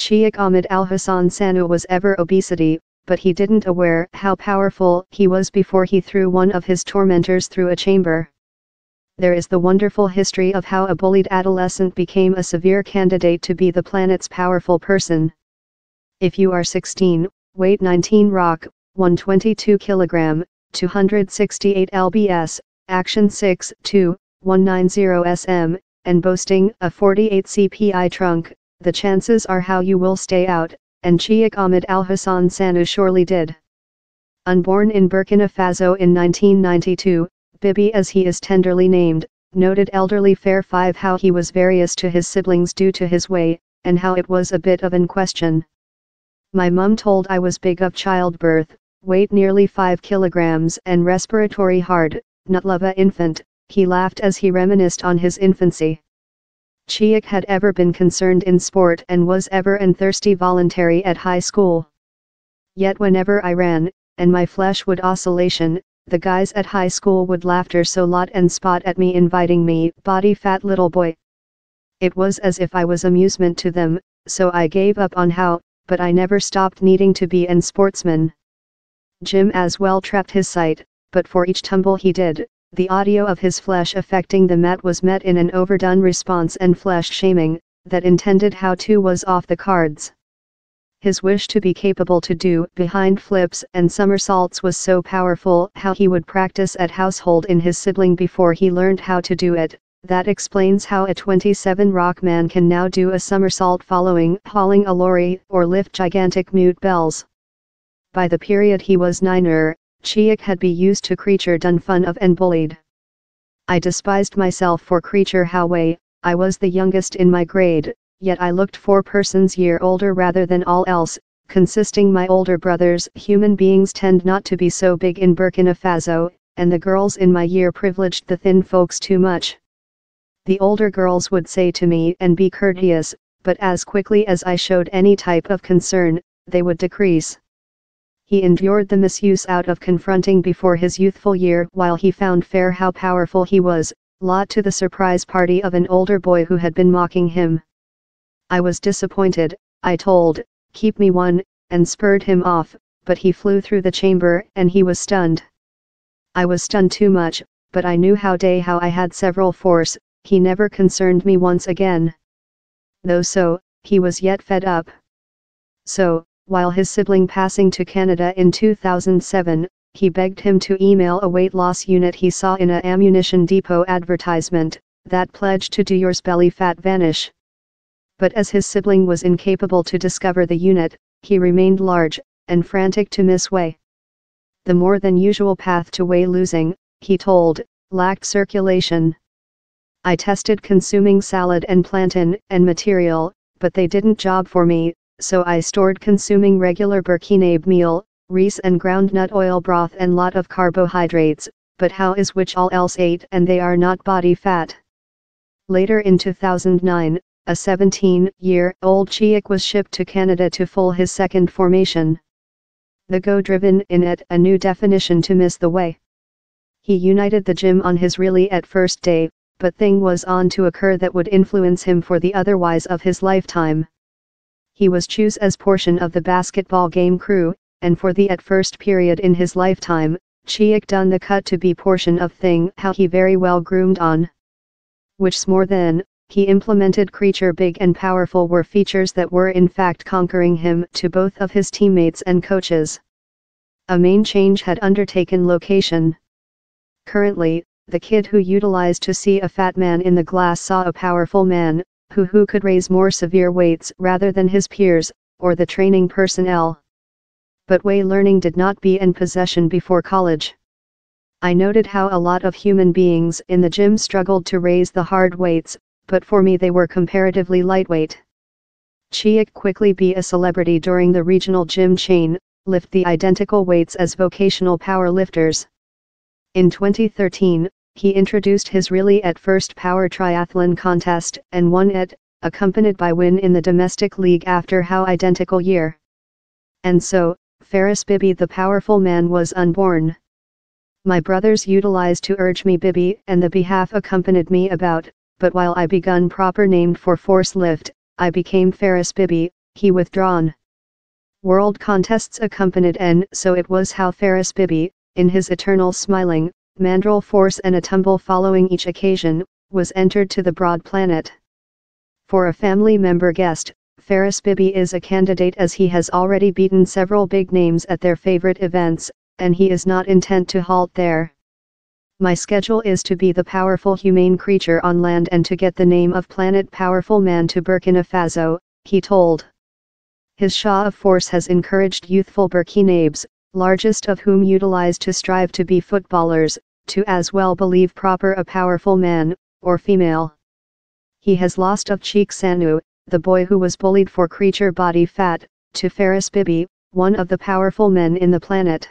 Sheikh Ahmed Al-Hassan Sanu was ever obesity, but he didn't aware how powerful he was before he threw one of his tormentors through a chamber. There is the wonderful history of how a bullied adolescent became a severe candidate to be the planet's powerful person. If you are 16, weight 19 rock, 122 kg, 268 lbs, action 6'2", 190 sm, and boasting a 48 cpi trunk, the chances are how you will stay out, and Sheikh Ahmed Al-Hassan Sanu surely did. Unborn in Burkina Faso in 1992, Biby, as he is tenderly named, noted elderly Fair 5 how he was various to his siblings due to his weight, and how it was a bit of an question. My mum told I was big of childbirth, weight nearly 5 kilograms and respiratory hard, not love a infant, he laughed as he reminisced on his infancy. Sheikh had ever been concerned in sport and was ever and thirsty voluntary at high school. Yet whenever I ran, and my flesh would oscillation, the guys at high school would laughter so lot and spot at me inviting me, body fat little boy. It was as if I was amusement to them, so I gave up on how, but I never stopped needing to be an sportsman. Jim as well trapped his sight, but for each tumble he did, the audio of his flesh affecting the mat was met in an overdone response and flesh shaming, that intended how to was off the cards. His wish to be capable to do behind flips and somersaults was so powerful how he would practice at household in his sibling before he learned how to do it. That explains how a 27 rock man can now do a somersault following hauling a lorry or lift gigantic mute bells. By the period he was 9, Sheikh had been used to creature done fun of and bullied. I despised myself for creature how way, I was the youngest in my grade, yet I looked 4 persons year older rather than all else, consisting my older brothers. Human beings tend not to be so big in Burkina Faso, and the girls in my year privileged the thin folks too much. The older girls would say to me and be courteous, but as quickly as I showed any type of concern, they would decrease. He endured the misuse out of confronting before his youthful year while he found fair how powerful he was, lot to the surprise party of an older boy who had been mocking him. I was disappointed, I told, keep me one, and spurred him off, but he flew through the chamber and he was stunned. I was stunned too much, but I knew how I had several force, he never concerned me once again. Though so, he was yet fed up. So, while his sibling passing to Canada in 2007, he begged him to email a weight loss unit he saw in a ammunition depot advertisement, that pledged to do yours belly fat vanish. But as his sibling was incapable to discover the unit, he remained large, and frantic to miss way. The more than usual path to weight losing, he told, lacked circulation. I tested consuming salad and plantain and material, but they didn't job for me, so I stored consuming regular Burkinabe meal, rice and ground nut oil broth and lot of carbohydrates, but how is which all else ate and they are not body fat. Later in 2009, a 17-year-old Sheikh was shipped to Canada to full his second formation. The go-driven in it a new definition to miss the way. He united the gym on his really at first day, but thing was on to occur that would influence him for the otherwise of his lifetime. He was choose as portion of the basketball game crew, and for the at first period in his lifetime, Sheikh done the cut to be portion of thing how he very well groomed on. Which's more than, he implemented creature big and powerful were features that were in fact conquering him to both of his teammates and coaches. A main change had undertaken location. Currently, the kid who utilized to see a fat man in the glass saw a powerful man, who could raise more severe weights rather than his peers, or the training personnel. But way learning did not be in possession before college. I noted how a lot of human beings in the gym struggled to raise the hard weights, but for me they were comparatively lightweight. Sheikh quickly be a celebrity during the regional gym chain, lift the identical weights as vocational power lifters. In 2013, he introduced his really at first power triathlon contest and won it, accompanied by win in the domestic league after how identical year. And so, Ferrous Biby the powerful man was unborn. My brothers utilized to urge me Biby and the behalf accompanied me about, but while I begun proper named for force lift, I became Ferrous Biby, he withdrawn. World contests accompanied and so it was how Ferrous Biby, in his eternal smiling, mandrill force and a tumble following each occasion, was entered to the broad planet. For a family member guest, Ferrous Biby is a candidate as he has already beaten several big names at their favorite events, and he is not intent to halt there. My schedule is to be the powerful humane creature on land and to get the name of Planet Powerful Man to Burkina Faso, he told. His Shah of Force has encouraged youthful Burkinabes, largest of whom utilize to strive to be footballers, to as well believe proper a powerful man, or female. He has lost of Cheek Sanu, the boy who was bullied for creature body fat, to Ferrous Biby, one of the powerful men in the planet.